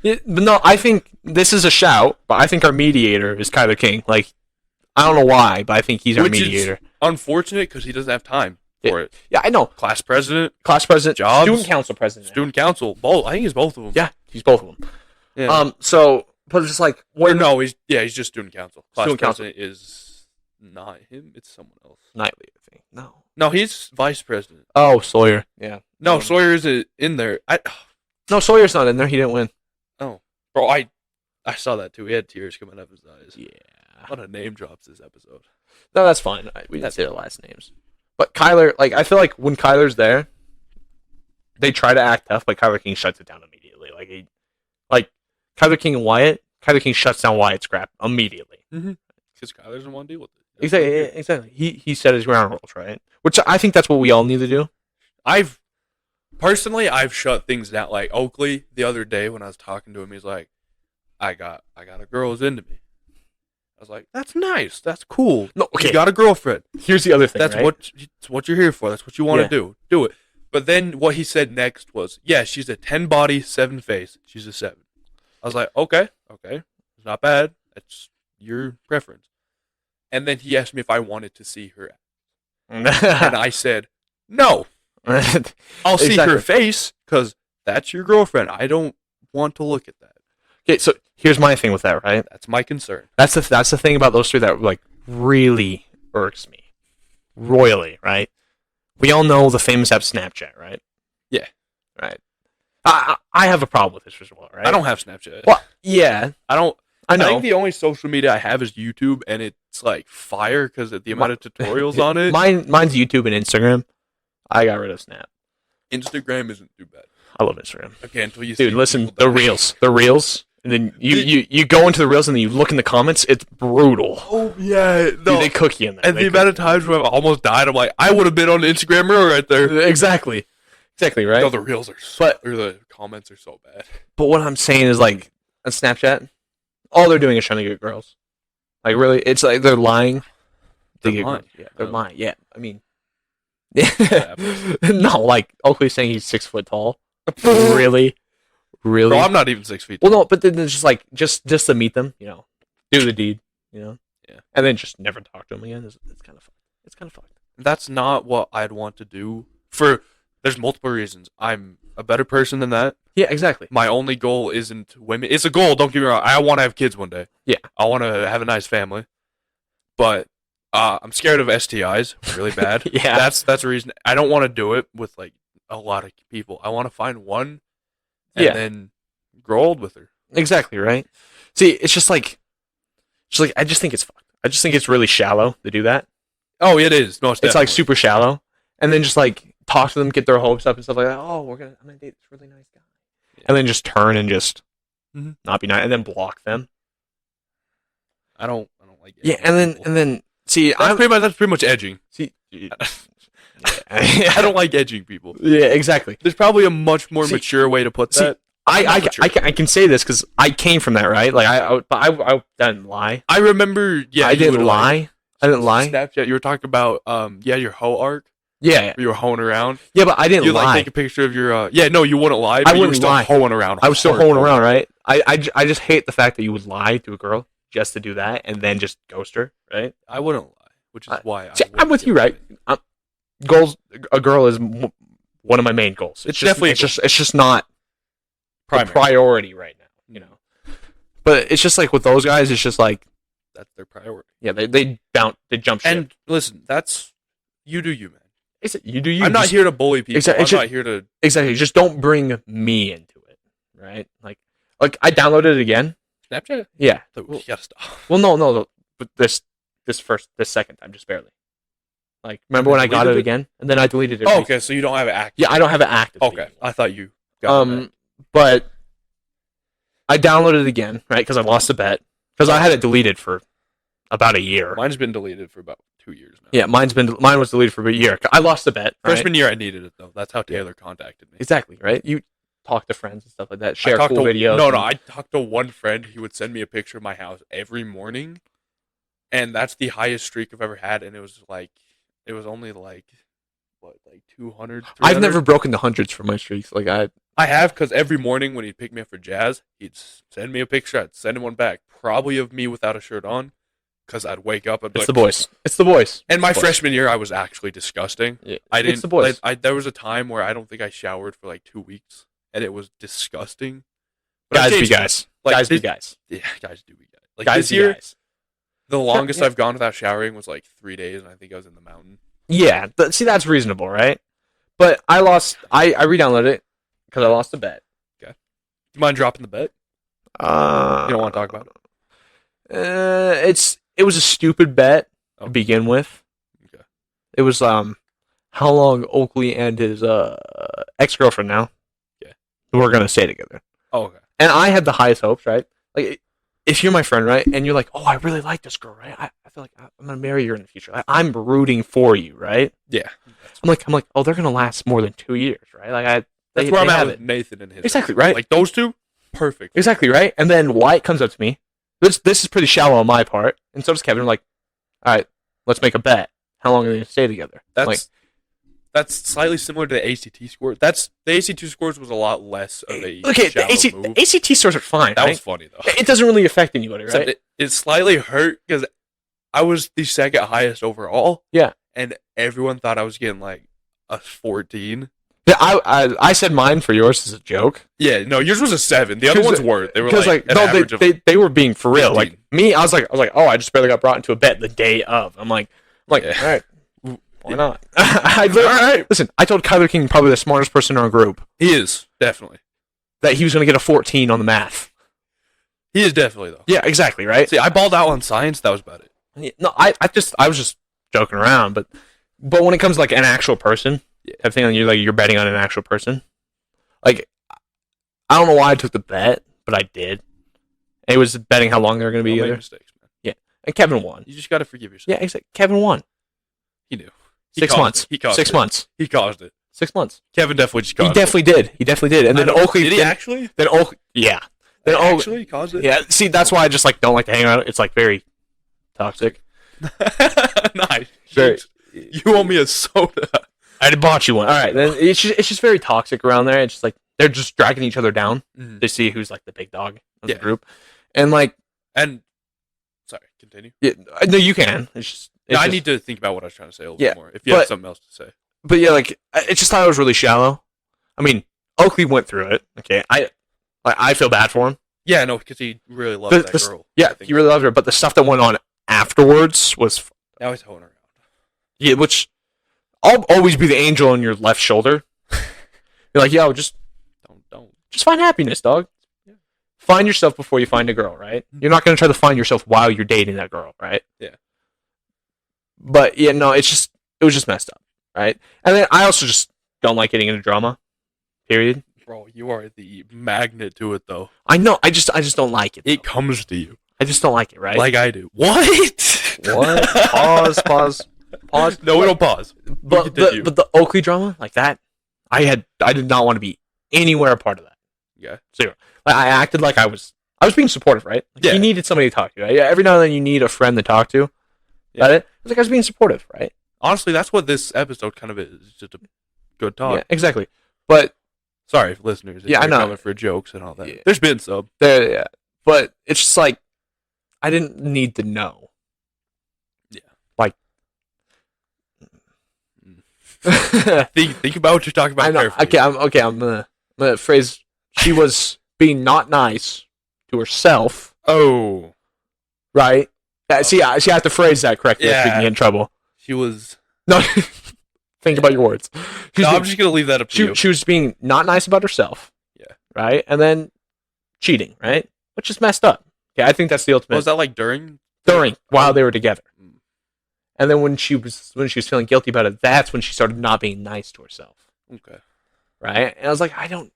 Yeah, but no, I think this is a shout, but I think our mediator is Kyler King. Like, I don't know why, but I think he's our mediator. Is unfortunate because he doesn't have time for it. Yeah, I know. Class president, jobs, student council president. Student council, both. I think he's both of them. Yeah, he's both of them. Yeah. So, but it's just like, he's just student council. Class president is not him; it's someone else. Knightley, I think. No, he's vice president. Oh, Sawyer. Yeah. No, Sawyer isn't in there. No, Sawyer's not in there. He didn't win. Oh, bro, I saw that too. He had tears coming out of his eyes. Yeah. A lot of name drops this episode. No, that's fine. We didn't say the last names. But Kyler, like, I feel like when Kyler's there, they try to act tough, but Kyler King shuts it down immediately. Like Kyler King and Wyatt, Kyler King shuts down Wyatt's crap immediately. Because Kyler doesn't want to deal with it. Exactly. He set his ground rules, right? Which I think that's what we all need to do. I've shut things down. Like Oakley the other day when I was talking to him, he's like, I got a girl who's into me. I was like, that's nice. That's cool. No, okay. You got a girlfriend. Here's the other thing. That's what you're here for. That's what you want to do. Do it. But then what he said next was, yeah, she's a 10 body, 7 face. She's a 7. I was like, okay. It's not bad. That's your preference. And then he asked me if I wanted to see her. And I said, no. I'll see her face because that's your girlfriend. I don't want to look at that. Okay, so here's my thing with that, right? That's my concern. That's the thing about those 3 that like really irks me, royally, right? We all know the famous app Snapchat, right? Yeah. Right. I have a problem with this as well, right? I don't have Snapchat. Well, yeah. I know. I think the only social media I have is YouTube, and it's like fire because of the amount of tutorials on it. Mine's YouTube and Instagram. I got rid of Snap. Instagram isn't too bad. I love Instagram. Okay, until you see listen, the reels. And then you go into the reels and then you look in the comments. It's brutal. Oh, yeah. No. Dude, they cook you in there. And the amount of times where I've almost died, I'm like, I would have been on Instagram reel right there. Exactly. Exactly, right? No, the reels are or the comments are so bad. But what I'm saying is, like, on Snapchat, all they're doing is trying to get girls. Like, really, it's like they're lying. They're lying. Yeah, they're lying. Yeah, I mean, Yeah. no, like Oakley's saying he's 6 foot tall. Really? Bro, I'm not even 6 feet. Well, no, but then it's just like just to meet them, do the deed, Yeah. and then just never talk to them again. It's kind of fucked. It's kind of fucked. That's not what I'd want to do. There's multiple reasons. I'm a better person than that. Yeah, exactly. My only goal isn't women. It's a goal. Don't get me wrong. I want to have kids one day. Yeah. I want to have a nice family, but I'm scared of STIs really bad. Yeah. That's the reason. I don't want to do it with like a lot of people. I want to find one, and then grow old with her. Exactly, right? See, it's just like I just think it's fucked. I just think it's really shallow to do that. Oh, it is. Most It's like definitely. super shallow, and then just like talk to them, get their hopes up and stuff like that. Oh, I'm gonna date this really nice guy, and then just turn and just not be nice, and then block them. I don't like. Yeah, and then see, that's pretty much edging. See, I don't like edging people. Yeah, exactly. There's probably a much more mature way to put that. I can say this because I came from that, right? Like I didn't lie. I remember. Yeah, I didn't lie. I didn't lie. Snapchat. You were talking about your hoe art. Yeah. You were hoeing around. Yeah, but I didn't lie. You like take a picture of your. Yeah, no, you wouldn't lie. But I wouldn't you were lie. still hoeing around. I was still hoeing around, right? I just hate the fact that you would lie to a girl just to do that and then just ghost her, right? I wouldn't lie, which is why. I'm with you, right? A girl is one of my main goals. It's definitely. It's just not primary. a priority right now, But it's just like with those guys, it's just like that's their priority. Yeah, they jump ship. And listen, that's you do you, man. You do you. I'm not here to bully people. Exactly. I'm not here to Just don't bring me into it, right? Like I downloaded it again. Snapchat. Yeah. You gotta stop. Well, no, but this second time, just barely. Like, remember when I got it again, and then I deleted it. Oh, okay, so you don't have it active. Yeah, I don't have it active. Okay, I thought you got it. But I downloaded it again, right? Because I lost a bet. Because I had it deleted for about a year. Mine's been deleted for about 2 years now. Yeah, mine was deleted for a year. I lost the bet. Right? Freshman year, I needed it though. That's how Taylor contacted me. Exactly, right? You talk to friends and stuff like that. Share cool videos. No, I talked to one friend. He would send me a picture of my house every morning, and that's the highest streak I've ever had. And it was only like 200. 300? I've never broken the hundreds for my streaks. Like I have, because every morning when he'd pick me up for jazz, he'd send me a picture. I'd send him one back, probably of me without a shirt on, because I'd wake up. It's the boys. It's the boys. And my freshman year, I was actually disgusting. Yeah, I didn't. It's the boys. There was a time where I don't think I showered for like 2 weeks, and it was disgusting. But guys be guys. Guys be guys. Yeah, guys do be guys. Like guys this year, guys. The longest I've gone without showering was like 3 days, and I think I was in the mountain. Yeah, see, that's reasonable, right? But I lost. I re-downloaded it because I lost a bet. Okay. Do you mind dropping the bet? You don't want to talk about it? It was a stupid bet to begin with. Okay. It was how long Oakley and his ex-girlfriend now. Yeah. We're gonna stay together. Oh, okay. And I had the highest hopes, right? Like, if you're my friend, right, and you're like, oh, I really like this girl, right? I feel like I'm gonna marry her in the future. I'm rooting for you, right? Yeah. I'm like, oh, they're gonna last more than 2 years, right? Like, that's where I'm at with Nathan and his. Exactly, right? Like those two, perfect. Exactly, right? And then Wyatt comes up to me. This is pretty shallow on my part, and so does Kevin. I'm like, all right, let's make a bet. How long are they gonna stay together? That's slightly similar to the ACT score. The ACT scores was a lot less of a the ACT scores are fine. That was funny though. It doesn't really affect anybody, right? It slightly hurt because I was the second highest overall. Yeah, and everyone thought I was getting like a 14. Yeah, I said mine for yours as a joke. Yeah, no, yours was a 7. The other ones weren't. They were like an average of they were being for real. 15. Like me, I was like, oh, I just barely got brought into a bet the day of. I'm like, yeah. All right. Why not? Listen, I told Kyler King, probably the smartest person in our group. He is, definitely. That he was going to get a 14 on the math. He is definitely, though. Yeah, exactly, right? See, I balled out on science. That was about it. Yeah, no, I was just joking around. But when it comes to, like, an actual person, everything you're betting on an actual person. Like, I don't know why I took the bet, but I did. It was betting how long they were going to be together. Mistakes, man. Yeah. And Kevin won. You just got to forgive yourself. Yeah, exactly. Kevin won. He knew. 6 months. He caused 6 months. He caused it. 6 months. Kevin definitely just He caused definitely did. He definitely did. And then Oakley Did he actually? Then Oakley, yeah. Then He actually caused it? yeah. See, that's why I just like don't like to hang out. It's like very toxic. Nice. Very. You owe me a soda. I bought you one. All right. Then it's just very toxic around there. It's just like they're just dragging each other down to see who's like the big dog of the group, and like sorry, continue. yeah, no, you can. I need to think about what I was trying to say a little bit more. If you have something else to say. But yeah, like I just thought it was really shallow. I mean, Oakley went through it. Okay, I feel bad for him. Yeah, no, because he really loved that girl. Yeah, he really loved her. But the stuff that went on afterwards was now he's hoeing around. Yeah, which I'll always be the angel on your left shoulder. You're like, yo, just find happiness, dog. Yeah. Find yourself before you find a girl, right? You're not gonna try to find yourself while you're dating that girl, right? Yeah. But yeah, no, it was just messed up, right? And then I also just don't like getting into drama. Period. Bro, you are the magnet to it, though. I know. I just don't like it. It comes to you. I just don't like it, right? Like I do. What? What? Pause. No, we don't pause. But the Oakley drama, like that, I did not want to be anywhere a part of that. Yeah. Zero. Like, I acted like I was being supportive, right? Like, you needed somebody to talk to. Right? Yeah. Every now and then you need a friend to talk to. Yeah. It was like I was being supportive, right? Honestly, that's what this episode kind of is. Just a good talk. Yeah, exactly. But sorry, listeners. Yeah, I know. Coming for jokes and all that. Yeah. There's been some. Yeah. But it's just like I didn't need to know. Yeah. Like. think about what you're talking about. I know. Carefully. I'm gonna phrase. She was being not nice to herself. Oh. Right. See, I have to phrase that correctly. Yeah. Get in trouble. She was. No. Think about your words. I'm just gonna leave that up to you. She was being not nice about herself. Yeah. Right, and then cheating. Right, which is messed up. Yeah, I think that's the ultimate. Was that like during while they were together? And then when she was feeling guilty about it, that's when she started not being nice to herself. Okay. Right, and I was like, I don't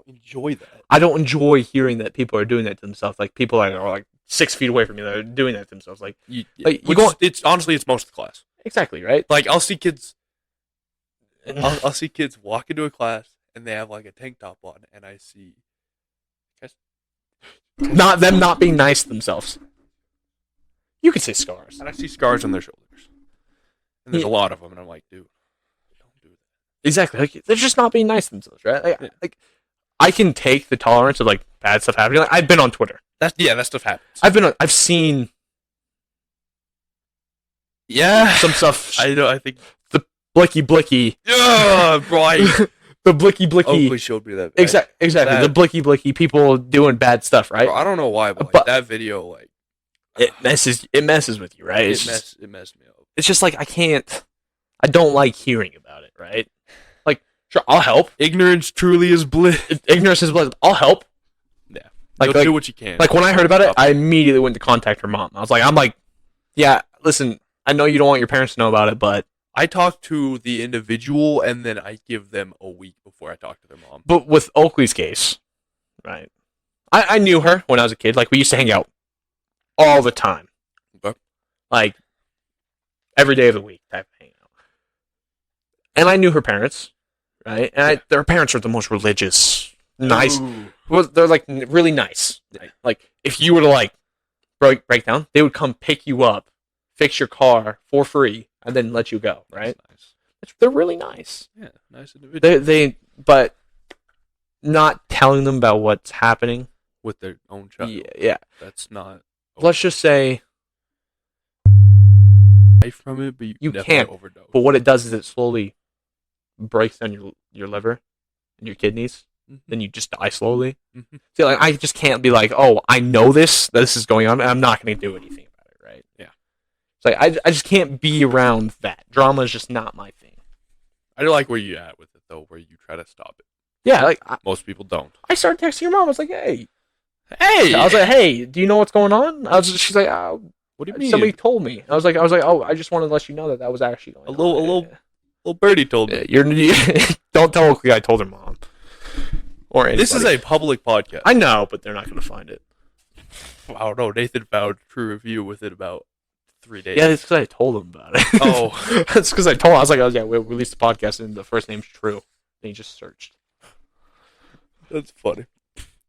enjoy that. I don't enjoy hearing that people are doing that to themselves. Like people are like 6 feet away from me that are doing that to themselves. Like it's honestly it's most of the class. Exactly, right? Like I'll see kids I'll see kids walk into a class and they have like a tank top on and I see not being nice to themselves. You could say scars. And I see scars on their shoulders. And there's a lot of them and I'm like, dude, don't do that. Exactly. Like they're just not being nice to themselves, right? Like I can take the tolerance of like bad stuff happening. Like, I've been on Twitter. That stuff happens. I've seen some stuff. I know. I think the blicky. Yeah, right. The blicky. Oakley showed me that. Exactly. The blicky people doing bad stuff, right? Bro, I don't know why, but like, that video, like it messes with you, right? It messed me up. It's just like I don't like hearing about it, right? Like, sure, I'll help. Ignorance truly is bliss. Ignorance is bliss. I'll help. Yeah, like do what you can. Like when I heard about it, I immediately went to contact her mom. I'm like, yeah, listen. I know you don't want your parents to know about it, but I talk to the individual and then I give them a week before I talk to their mom. But with Oakley's case, right? I knew her when I was a kid. Like we used to hang out all the time. Okay. Like every day of the week type of hangout. And I knew her parents, right? And their parents are the most religious, nice. Well, they're like really nice. Right? Like if you were to like break down, they would come pick you up, fix your car for free, and then let you go, right? That's nice. They're really nice. Yeah, nice individuals. But not telling them about what's happening with their own child. Yeah. That's not. Let's just say from it, but you can't overdose. But what it does is it slowly breaks down your liver and your kidneys. Mm-hmm. Then you just die slowly. Mm-hmm. See, like I just can't be like, oh, I know this is going on, and I'm not going to do anything about it, right? Yeah. It's like I just can't be around that. Drama is just not my thing. I do like where you at with it though, where you try to stop it. Yeah, like most people don't. I started texting your mom. I was like, hey. I was like, hey, do you know what's going on? She's like, oh, what do you mean? Somebody told me. I was like, oh, I just wanted to let you know that was actually going on. A little birdie told me. Don't tell Oakley I told her mom. Or anybody. This is a public podcast. I know, but they're not going to find it. I don't know. Nathan found True Review with it about 3 days. Yeah, it's because I told him about it. Oh. It's because I told him. I was like, yeah, we'll release the podcast and the first name's True. And he just searched. That's funny.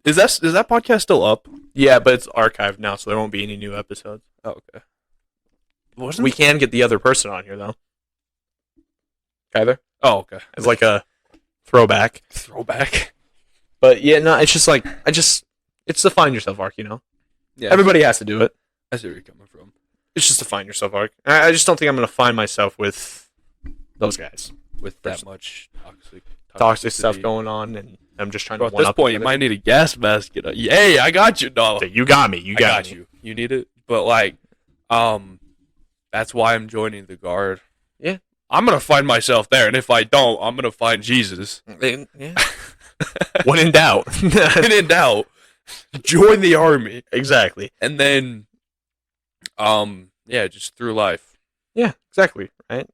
Is that podcast still up? Yeah, but it's archived now, so there won't be any new episodes. Oh, okay. We can get the other person on here, though. Kyler? Oh, okay. It's like a throwback. Throwback. But yeah, no, it's just like, it's the find yourself arc, you know? Yeah. Everybody has to do it. I see where you're coming from. It's just a find yourself arc. I just don't think I'm going to find myself with those guys. With that much Toxic stuff going on, and I'm just trying to at this point, you might need a gas mask. Hey, I got you, dog. You got me. You got me. you. You need it, but like, that's why I'm joining the guard. Yeah, I'm gonna find myself there, and if I don't, I'm gonna find Jesus. Yeah. When in doubt, when in doubt, join the army. Exactly, and then, yeah, just through life. Yeah, exactly. Right.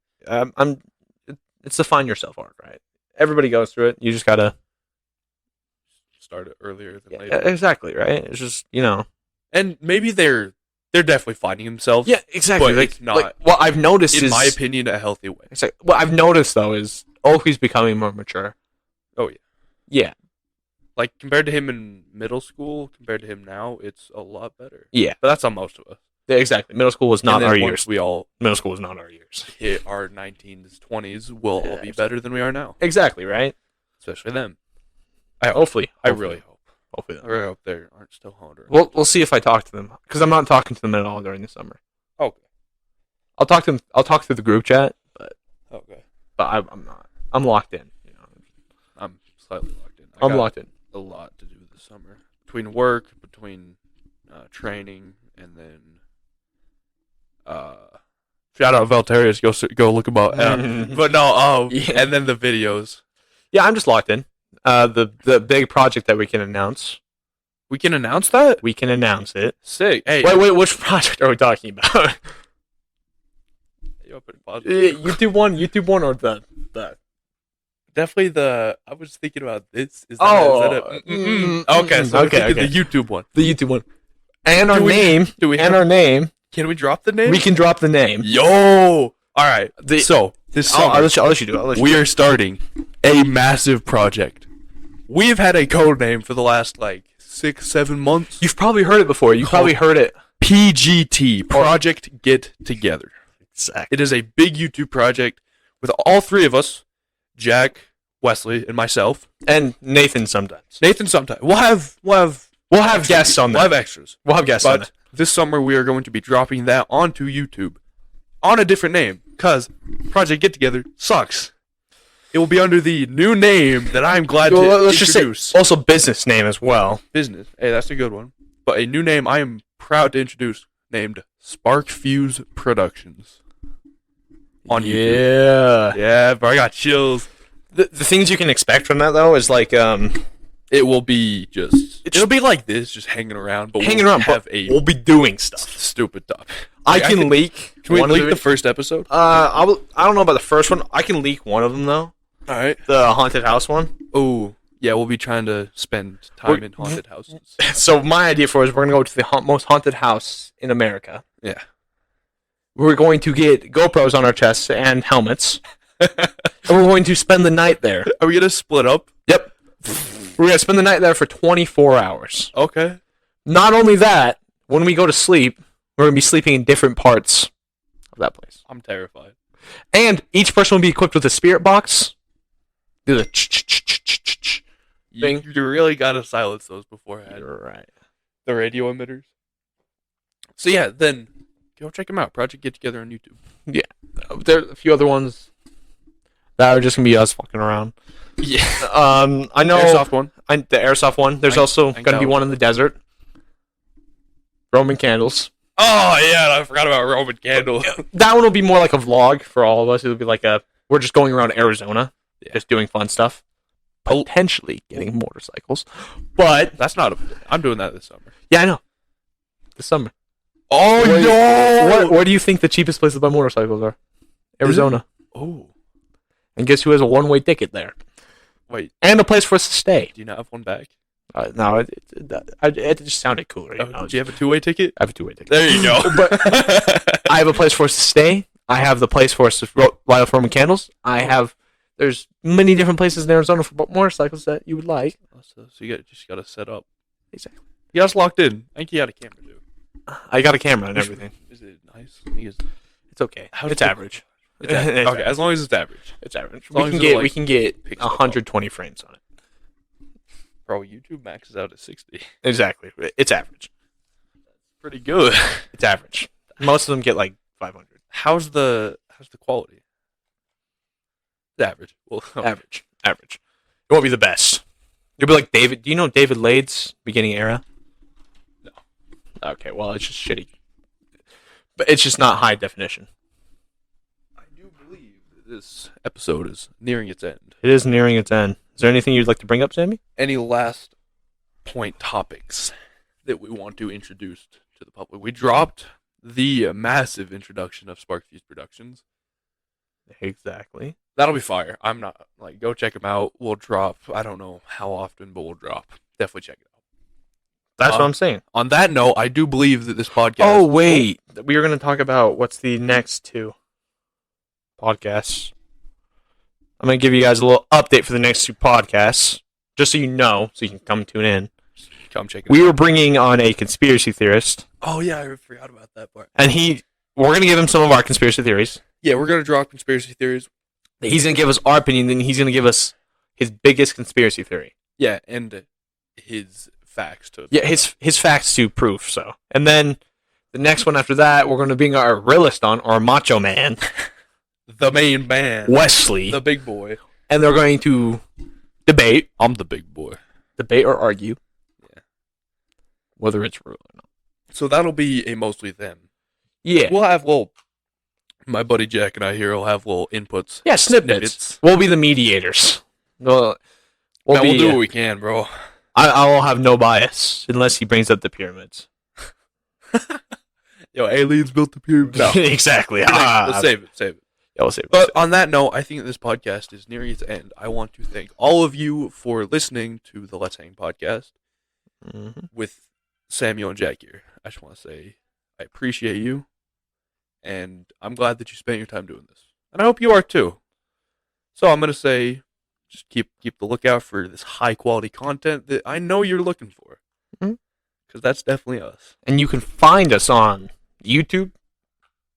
It's the find yourself arc, right? Everybody goes through it. You just gotta start it earlier than later. Exactly, right? It's just, you know. And maybe they're definitely finding themselves. Yeah, exactly. But it's not. Like, what I've noticed in my opinion, a healthy way. It's like, what I've noticed though is, he's becoming more mature. Oh yeah. Yeah. Like compared to him in middle school, compared to him now, it's a lot better. Yeah. But that's on most of us. Yeah, exactly. Middle school was not our years. Middle school was not our years. Hit our 19s, 20s, we'll all be better than we are now. Exactly, right? Especially them. Hopefully. I really hope. Hopefully. I really hope they aren't still hungry. We'll see if I talk to them, because I'm not talking to them at all during the summer. Okay. I'll talk to them. I'll talk through the group chat, but I'm not. I'm locked in. You know. I'm slightly locked in. I'm locked in. A lot to do this summer between work, between training, and then shout out Valterius. Go look about. But no. Yeah. And then the videos. Yeah, I'm just locked in. The big project that we can announce. We can announce that? We can announce it. Sick. Hey. Wait, which project are we talking about? YouTube one or the definitely the. I was thinking about this. Is that okay, so okay. The YouTube one. The YouTube one. And our name. Our name. Can we drop the name? We can drop the name. Yo! Alright. So, this summer, I'll let you do it. We are starting a massive project. We've had a code name for the last, 6-7 months. You've probably heard it before. You probably heard it. PGT. Project Get Together. Exactly. It is a big YouTube project with all three of us, Jack, Wesley, and myself. And Nathan sometimes. We'll have guests on there. We'll have extras. We'll have guests on there. This summer we are going to be dropping that onto YouTube on a different name because Project Get Together sucks. It will be under the new name that I'm glad to introduce. Just say also business name as well. Business. Hey, that's a good one. But a new name I am proud to introduce named Spark Fuse Productions. On YouTube. Yeah, bro, I got chills. The things you can expect from that though is it will be it'll be like this, just hanging around. But we'll be doing stuff. Stupid stuff. I can leak. Can we leak the first episode? I don't know about the first one. I can leak one of them though. All right. The haunted house one. Oh, yeah. We'll be trying to spend time in haunted houses. So my idea for it is we're gonna go to the most haunted house in America. Yeah. We're going to get GoPros on our chests and helmets, and we're going to spend the night there. Are we gonna split up? Yep. We're going to spend the night there for 24 hours. Okay. Not only that, when we go to sleep, we're going to be sleeping in different parts of that place. I'm terrified. And each person will be equipped with a spirit box. Do the thing. You really got to silence those beforehand. You're right. The radio emitters. So yeah, then go check them out. Project Get Together on YouTube. Yeah. There are a few other ones that are just going to be us fucking around. Yeah. I know. Airsoft one. The airsoft one. There's also going to be one in the desert. Roman candles. Oh, yeah. I forgot about Roman candle. That one will be more like a vlog for all of us. It'll be like we're just going around Arizona, just doing fun stuff. Potentially getting motorcycles. But that's not I'm doing that this summer. Yeah, I know. This summer. Oh, no! Where do you think the cheapest places to buy motorcycles are? Arizona. Oh. And guess who has a one-way ticket there? Wait. And a place for us to stay. Do you not have one back? No, it just sounded cool. Right? Do you have a two-way ticket? I have a two-way ticket. There you go. But I have a place for us to stay. I have the place for us to light up Roman candles. There's many different places in Arizona for motorcycles that you would like. So you just got to set up. Exactly. You got us locked in. I think you got a camera, too. I got a camera and everything. Is it nice? It's okay. It's average. It's average. Okay, as long as it's average. It's average. long as We can get 120 frames on it. Bro, YouTube maxes out at 60. Exactly. It's average. Pretty good. It's average. Most of them get like 500. How's the quality? It's average. Well, Average. It won't be the best. You'll be like David. Do you know David Lade's beginning era? No. Okay, well, it's just shitty. But it's just not high definition. I do believe that this episode is nearing its end. It is nearing its end. Is there anything you'd like to bring up, Sammy? Any last point topics that we want to introduce to the public? We dropped the massive introduction of Sparkfuse Productions. Exactly. That'll be fire. I'm not go check them out. We'll drop. I don't know how often, but we'll drop. Definitely check it out. That's what I'm saying. On that note, I do believe that this podcast. Oh wait, we were going to talk about what's the next two podcasts. I'm going to give you guys a little update for the next two podcasts, just so you know, so you can come tune in. Come check it out. We were bringing on a conspiracy theorist. Oh yeah, I forgot about that part. And we're going to give him some of our conspiracy theories. Yeah, we're going to drop conspiracy theories. He's going to give us our opinion, then he's going to give us his biggest conspiracy theory. Yeah, and his facts to. Yeah, his facts to proof, so. And then the next one after that, we're going to bring our realist on, or macho man. The main man. Wesley. The big boy. And they're going to debate. I'm the big boy. Debate or argue. Yeah. Whether it's real or not. So that'll be a mostly them. Yeah. We'll have my buddy Jack and I here will have little inputs. Yeah, snippets. We'll be the mediators. We'll do what we can, bro. I will have no bias unless he brings up the pyramids. Yo, aliens built the pyramids. No. Exactly. Let's save it. Yeah, we'll save it. But on that note, I think this podcast is nearing its end. I want to thank all of you for listening to the Let's Hang podcast with Samuel and Jack here. I just want to say I appreciate you, and I'm glad that you spent your time doing this. And I hope you are too. So I'm going to say just keep the lookout for this high-quality content that I know you're looking for. Because that's definitely us. And you can find us on YouTube,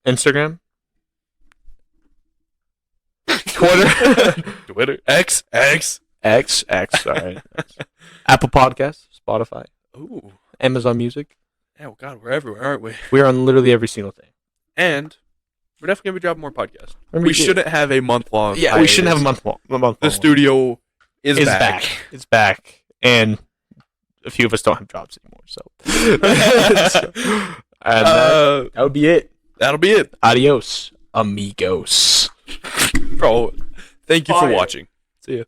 Instagram, Twitter, X, sorry. Apple Podcasts, Spotify, ooh, Amazon Music. Oh God, we're everywhere, aren't we? We're on literally every single thing. And we're definitely gonna be dropping more podcasts. We shouldn't have a month-long. Yeah, we shouldn't have a month-long. The studio is back. It's back, and a few of us don't have jobs anymore. So, and that would be it. That'll be it. Adios, amigos. Bro, thank you for watching. See ya.